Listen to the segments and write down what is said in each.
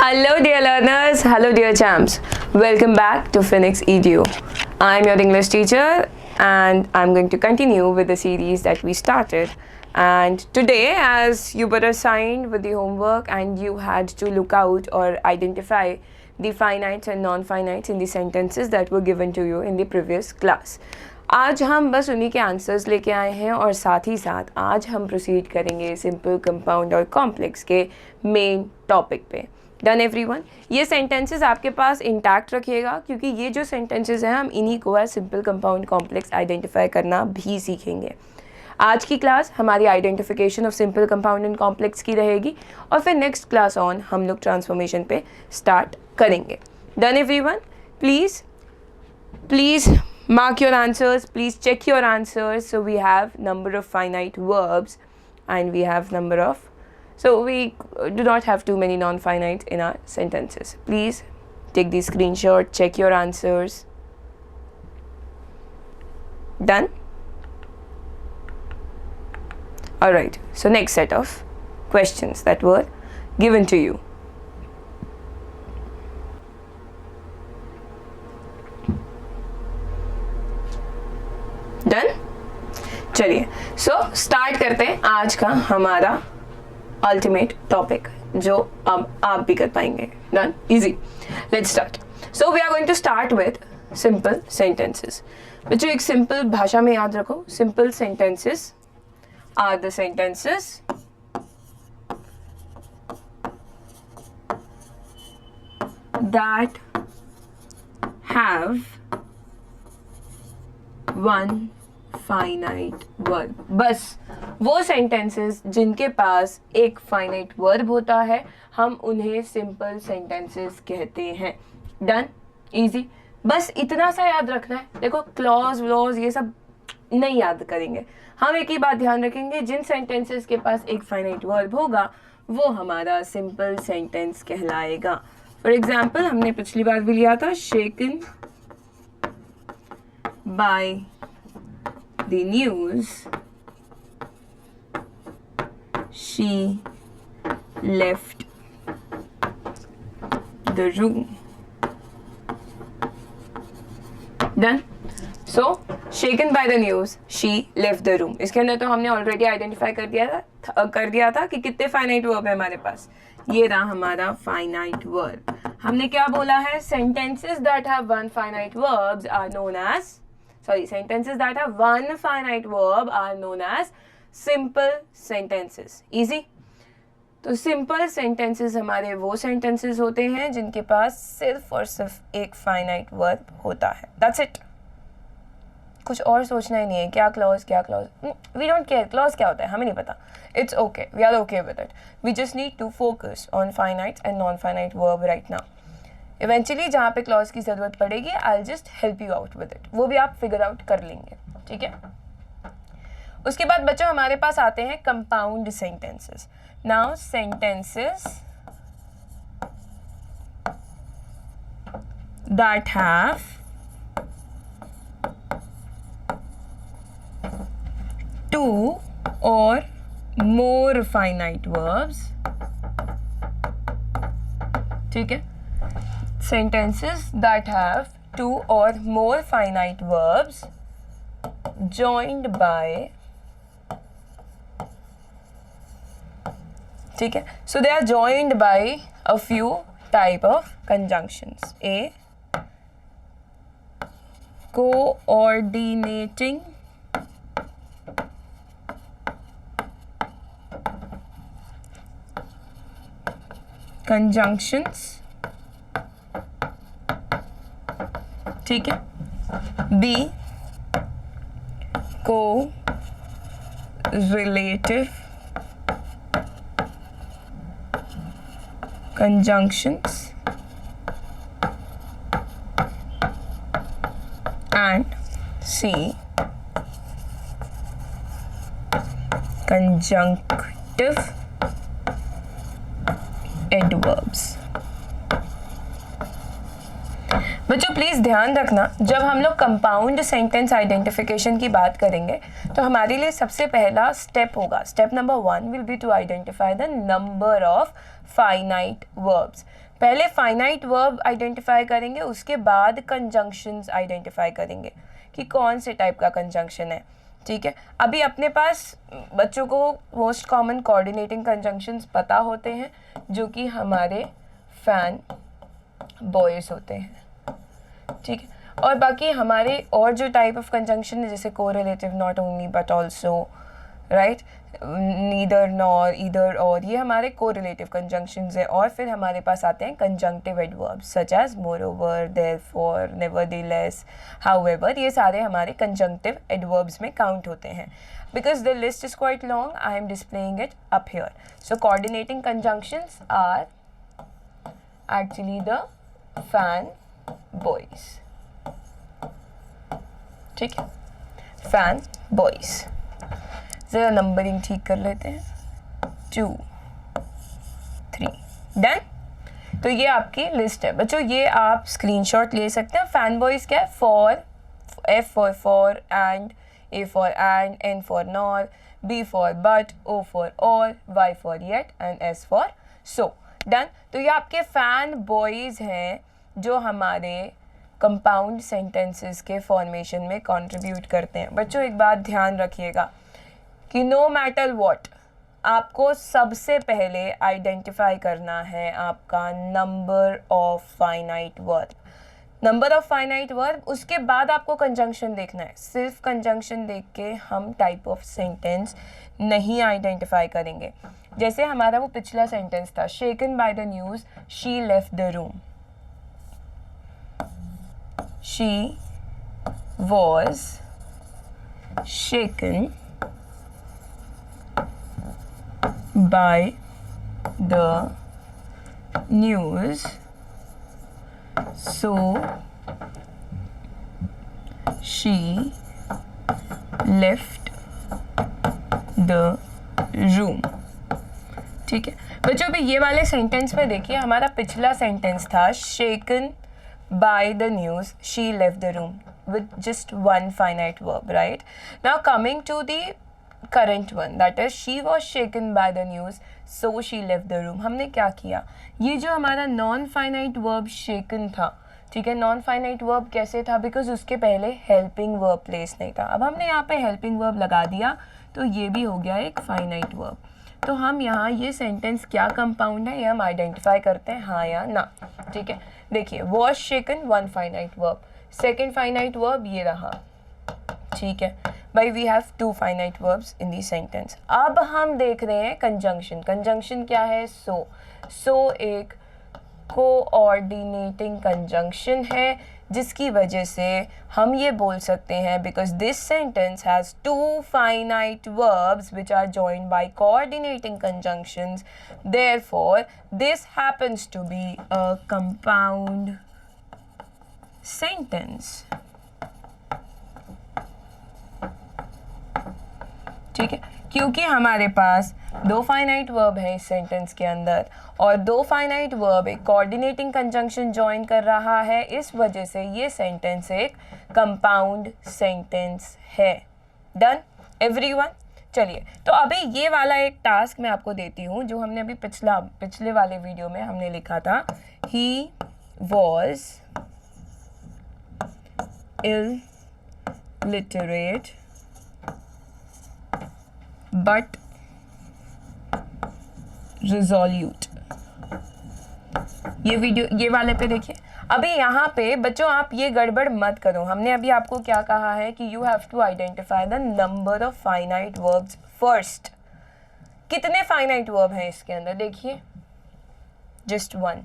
Hello dear learners, hello dear champs. Welcome back to Phoenix Edu. I'm your English teacher and I'm going to continue with the series that we started. And today, as you were assigned with the homework and you had to look out or identify the finites and non-finites in the sentences that were given to you in the previous class. आज हम बस उन्हीं के answers लेके आए हैं और साथ ही साथ आज हम प्रोसीड करेंगे सिंपल, कंपाउंड और कॉम्प्लेक्स के मेन टॉपिक पे. Done everyone. ये सेंटेंसेस आपके पास इंटैक्ट रखिएगा क्योंकि ये जो सेंटेंसेस हैं हम इन्हीं को as simple, compound, complex identify करना भी सीखेंगे. आज की क्लास हमारी identification of simple, compound and complex की रहेगी और फिर नेक्स्ट क्लास ऑन हम लोग ट्रांसफॉर्मेशन पे स्टार्ट करेंगे. Done everyone. Please mark your answers, please check your answers. So we have number of finite verbs and we have number of, so we do not have too many non-finite in our sentences. Please take the screenshot, check your answers. Done? Alright, so next set of questions that were given to you. Done. चलिए, so start करते हैं आज का हमारा ultimate topic जो अब आप भी कर पाएंगे. Done. Easy. Let's start. So we are going to start with simple sentences. बच्चों एक सिंपल भाषा में याद रखो, simple sentences are the sentences that have one finite verb. बस वो सेंटेंसेस जिनके पास एक फाइनाइट वर्ब होता है हम उन्हें सिंपल सेंटेंसेस कहते हैं. डन. इजी. बस इतना सा याद रखना है. देखो क्लॉज व्लॉज ये सब नहीं याद करेंगे, हम एक ही बात ध्यान रखेंगे, जिन सेंटेंसेस के पास एक फाइनाइट वर्ब होगा वो हमारा सिंपल सेंटेंस कहलाएगा. फॉर एग्जाम्पल हमने पिछली बार भी लिया था, शेकन by the news she left the room. Done. So shaken by the news she left the room. इसके अंदर तो हमने ऑलरेडी आइडेंटिफाई कर दिया था कि कितने फाइनाइट वर्ब है हमारे पास. ये रहा हमारा फाइनाइट वर्ब. हमने क्या बोला है? sentences that have one finite verbs are known as sentences that have one finite verb are known as simple sentences. Easy. तो simple sentences हमारे वो sentences होते हैं जिनके पास सिर्फ और सिर्फ एक finite verb होता है. That's it. कुछ और सोचना ही नहीं है क्या clause क्या clause. We don't care clause क्या होता है, हमें नहीं पता. It's okay. We are okay with it. We just need to focus on finite and non-finite verb right now. Eventually जहाँ पे क्लॉज की ज़रूरत पड़ेगी I'll just help you out with it. वो भी आप फिगर आउट कर लेंगे. ठीक है. उसके बाद बच्चों हमारे पास आते हैं compound sentences. Now sentences that have two or more finite verbs. ठीक है. Sentences that have two or more finite verbs joined by, ठीक है, so they are joined by a few type of conjunctions. A, coordinating conjunctions. ठीक है. B, co-relative conjunctions. And C, conjunctive adverbs. बच्चों please ध्यान रखना, जब हम लोग कंपाउंड सेंटेंस आइडेंटिफिकेशन की बात करेंगे तो हमारे लिए सबसे पहला स्टेप होगा, step number 1 will be to identify the number of finite verbs. पहले फाइनाइट वर्ब आइडेंटिफाई करेंगे, उसके बाद कंजंक्शंस आइडेंटिफाई करेंगे कि कौन से टाइप का कंजंक्शन है, ठीक है। अभी अपने पास बच्चों को मोस्ट कॉमन कोऑर्डिनेटिंग कंजंक्शंस पता होते हैं, जो कि हमारे फैन बॉयज होते हैं, ठीक है। और बाकी हमारे और जो टाइप ऑफ कंजंक्शन है, जैसे correlative, not only but also, right, neither nor, either और, ये हमारे कोरिलेटिव कंजंक्शंस है। और फिर हमारे पास आते हैं conjunctive adverbs such as moreover, therefore, nevertheless, however, ये सारे हमारे कंजंक्टिव एडवर्ब्स में काउंट होते हैं। Because the list is quite long, I am displaying it up here. So coordinating conjunctions are actually the fan boys, ठीक है, fan boys. ज़रा numbering ठीक कर लेते हैं, 2, 3, डन। तो ये आपकी लिस्ट है बच्चों, ये आप स्क्रीनशॉट ले सकते हैं। फैन बॉयज क्या है? For, F for and, A for and, N for nor, B for but, O for or, Y for yet and S for so. Done. तो ये आपके फैन बॉयज हैं जो हमारे कंपाउंड सेंटेंसेस के फॉर्मेशन में कंट्रीब्यूट करते हैं। बच्चों एक बात ध्यान रखिएगा कि नो मैटर व्हाट, आपको सबसे पहले आइडेंटिफाई करना है आपका number of finite verb, number of finite verb. उसके बाद आपको कंजंक्शन देखना है। सिर्फ कंजंक्शन देख के हम टाइप ऑफ सेंटेंस नहीं आइडेंटिफाई करेंगे। जैसे हमारा वो पिछला सेंटेंस था, shaken by the news she left the room, she was shaken by the news so she left the room, ठीक है बच्चों। अभी ये वाले सेंटेंस में देखिए, हमारा पिछला सेंटेंस था shaken by the news she left the room with just one finite verb, right? Now coming to the current one, that is she was shaken by the news so she left the room। हमने क्या किया, ये जो हमारा non finite verb shaken था, ठीक है, non finite verb कैसे था, बिकॉज उसके पहले हेल्पिंग वर्ब प्लेस नहीं था। अब हमने यहाँ पे हेल्पिंग वर्ब लगा दिया तो ये भी हो गया एक फाइनाइट वर्ब। तो हम यहाँ ये सेंटेंस क्या कंपाउंड है ये हम आइडेंटिफाई करते हैं, हाँ या ना, ठीक है। देखिए was shaken, one finite verb, second finite verb ये रहा, ठीक है भाई, we have 2 finite verbs in this sentence. अब हम देख रहे हैं कंजंक्शन। कंजंक्शन क्या है? सो एक कोऑर्डिनेटिंग कंजंक्शन है, जिसकी वजह से हम ये बोल सकते हैं because this sentence has 2 finite verbs which are joined by coordinating conjunctions, therefore this happens to be a compound sentence, ठीक है, क्योंकि हमारे पास 2 फाइनाइट वर्ब है इस सेंटेंस के अंदर और 2 फाइनाइट वर्ब एक कोऑर्डिनेटिंग कंजंक्शन ज्वाइन कर रहा है, इस वजह से ये सेंटेंस एक कंपाउंड सेंटेंस है। Done everyone. चलिए तो अभी ये वाला एक टास्क मैं आपको देती हूँ जो हमने अभी पिछले वाले वीडियो में हमने लिखा था, he was illiterate but resolute। ये वीडियो ये वाले पे देखिए। अभी यहाँ पे बच्चों आप ये गड़बड़ मत करो, हमने अभी आपको क्या कहा है कि you have to identify the number of finite verbs first. कितने फाइनाइट वर्ब हैं इसके अंदर? देखिए जस्ट 1,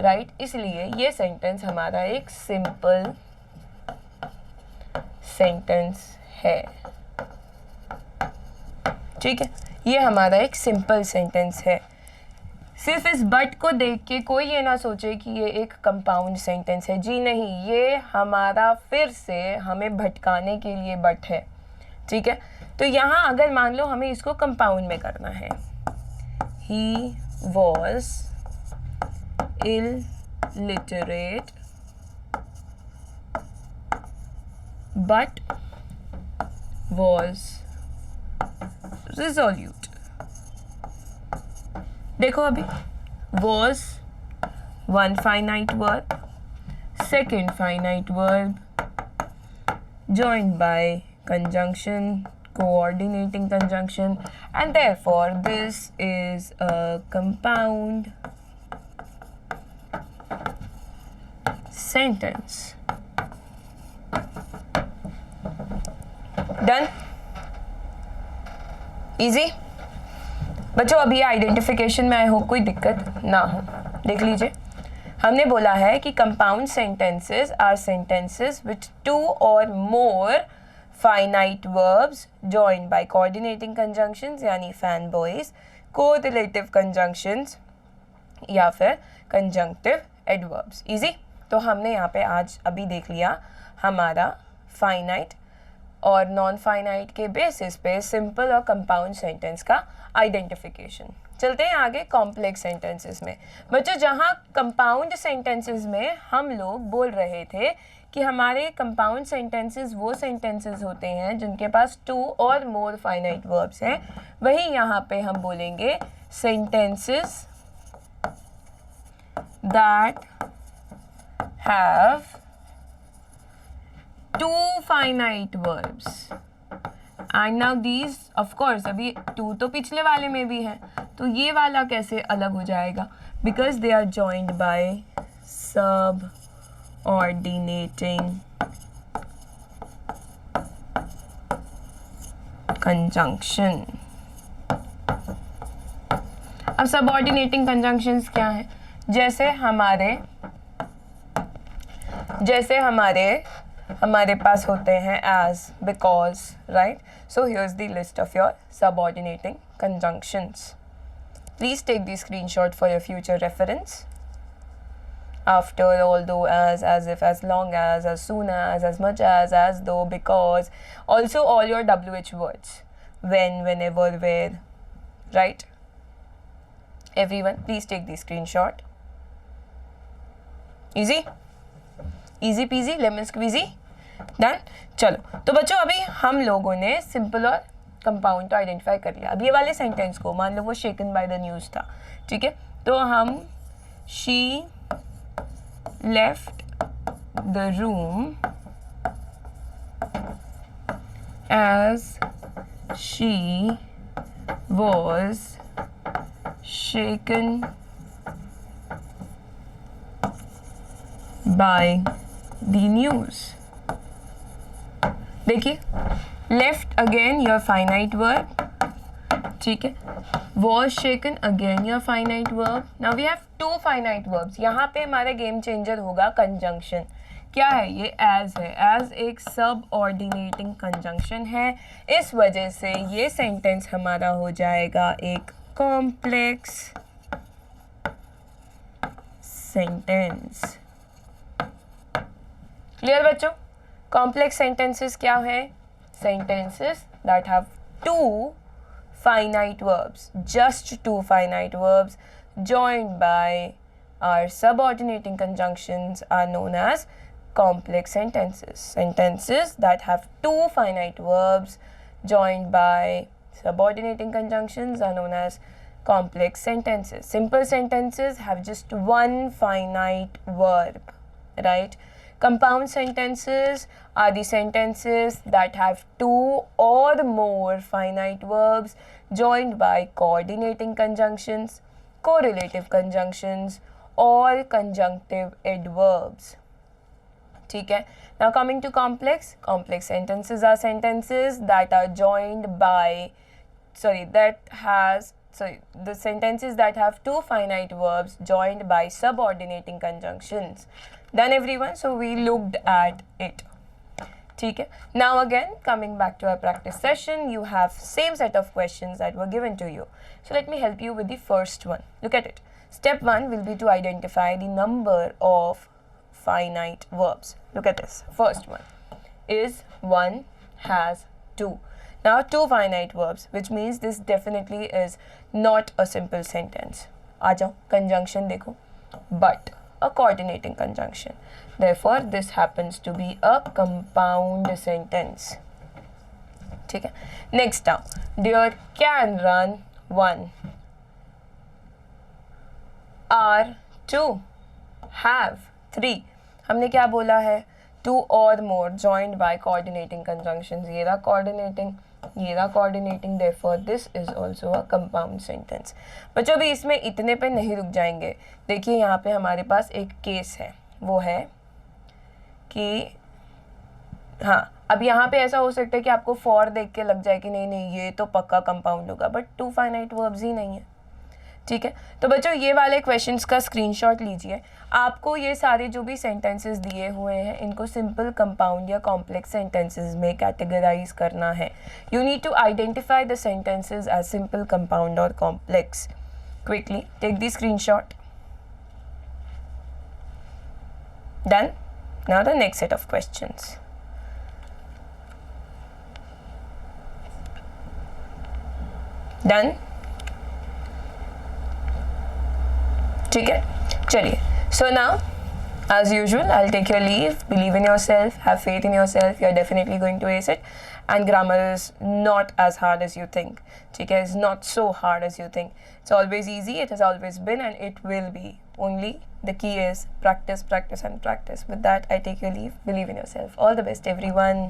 राइट। इसलिए ये सेंटेंस हमारा एक सिंपल सेंटेंस है, ठीक है, ये हमारा एक सिंपल सेंटेंस है। सिर्फ इस बट को देख के कोई ये ना सोचे कि ये एक कंपाउंड सेंटेंस है, जी नहीं, ये हमारा फिर से हमें भटकाने के लिए बट है, ठीक है। तो यहाँ अगर मान लो हमें इसको कंपाउंड में करना है, he was illiterate but was resolute। देखो अभी was one finite verb, second finite verb joined by conjunction, coordinating conjunction, and therefore this is a compound sentence. Done? Easy? बच्चों अभी आइडेंटिफिकेशन में आई होप कोई दिक्कत ना हो. देख लीजिए, हमने बोला है कि compound sentences are sentences which two or more finite verbs joined by coordinating conjunctions यानी फैन बॉयज, कोरिलेटिव कंजंक्शंस या फिर कंजंक्टिव एडवर्ब्स. इजी. तो हमने यहाँ पे आज अभी देख लिया हमारा फाइनाइट और नॉन फाइनाइट के बेसिस पे सिंपल और कंपाउंड सेंटेंस का आइडेंटिफिकेशन. चलते हैं आगे कॉम्प्लेक्स सेंटेंसेस में. बच्चों जहाँ कंपाउंड सेंटेंसेस में हम लोग बोल रहे थे कि हमारे कंपाउंड सेंटेंसेस वो सेंटेंसेस होते हैं जिनके पास to or more finite verbs हैं, वही यहाँ पे हम बोलेंगे sentences that have two finite verbs. And now these of course अभी two तो पिछले वाले में भी है, तो ये वाला कैसे अलग हो जाएगा? Because they are joined by subordinating conjunction. अब subordinating conjunctions क्या है? जैसे हमारे पास होते हैं as, because, right? So here's the list of your subordinating conjunctions. Please take the screenshot for your future reference. After, although, as if, as long as soon as much as though, because. Also all your WH words. When, whenever, where, right? Everyone, please take the screenshot. Easy? Easy peasy, lemon squeezy. Done. चलो, तो बच्चों अभी हम लोगों ने simple और compound तो identify कर लिया. अब ये वाले सेंटेंस को मान लो वो शेकन बाय द न्यूज़ था, ठीक है, तो हम she left the room as she was shaken by the news. देखिए, left again your finite verb, ठीक है, was shaken again your finite verb. Now we have two finite verbs. यहाँ पे हमारा गेम चेंजर होगा कंजंक्शन. क्या है ये? एज है. एज एक सब ऑर्डिनेटिंग कंजंक्शन है, इस वजह से ये सेंटेंस हमारा हो जाएगा एक कॉम्प्लेक्स सेंटेंस. क्लियर बच्चों? Complex sentences क्या है? Sentences that have two finite verbs, just two finite verbs joined by our subordinating conjunctions are known as complex sentences. Sentences that have two finite verbs joined by subordinating conjunctions are known as complex sentences. Simple sentences have just one finite verb, right? Compound sentences are the sentences that have two or more finite verbs joined by coordinating conjunctions, correlative conjunctions, or conjunctive adverbs. ठीक है? Now coming to complex sentences are sentences that are joined by, the sentences that have two finite verbs joined by subordinating conjunctions. Done everyone? So we looked at it. ठीक है? Now again, coming back to our practice session, you have same set of questions that were given to you. So let me help you with the first one. Look at it. Step 1 will be to identify the number of finite verbs. Look at this. First one is 1 has 2. Now 2 finite verbs, which means this definitely is not a simple sentence. आ जाओ, conjunction देखो. But a coordinating conjunction. Therefore, this happens to be a compound sentence. ठीक है? Next now, deer can run 1 are 2. have. 3 हमने क्या बोला है, 2 or more joined by coordinating conjunctions. ये रहा coordinating, ये रहा coordinating, therefore this is also a compound sentence. बच्चों अभी इसमें इतने पे नहीं रुक जाएंगे. देखिए यहाँ पे हमारे पास एक केस है, वो है कि हाँ, अब यहाँ पे ऐसा हो सकता है कि आपको फॉर देख के लग जाए कि नहीं नहीं ये तो पक्का कंपाउंड होगा, बट 2 फाइनाइट वर्ब्स ही नहीं है. ठीक है, तो बच्चों ये वाले क्वेश्चंस का स्क्रीनशॉट लीजिए. आपको ये सारे जो भी सेंटेंसेस दिए हुए हैं इनको सिंपल, कंपाउंड या कॉम्प्लेक्स सेंटेंसेस में कैटेगराइज करना है. You need to identify the sentences as simple, compound और complex. Quickly take the screenshot. Done. Now the next set of questions. Done. ठीक है, चलिए. So now as usual I'll take your leave. Believe in yourself, have faith in yourself, you're definitely going to ace it. And grammar is not as hard as you think. ठीक है, it's not so hard as you think. It's always easy, it has always been, and it will be. Only the key is practice, practice and practice. With that I take your leave. Believe in yourself. All the best everyone.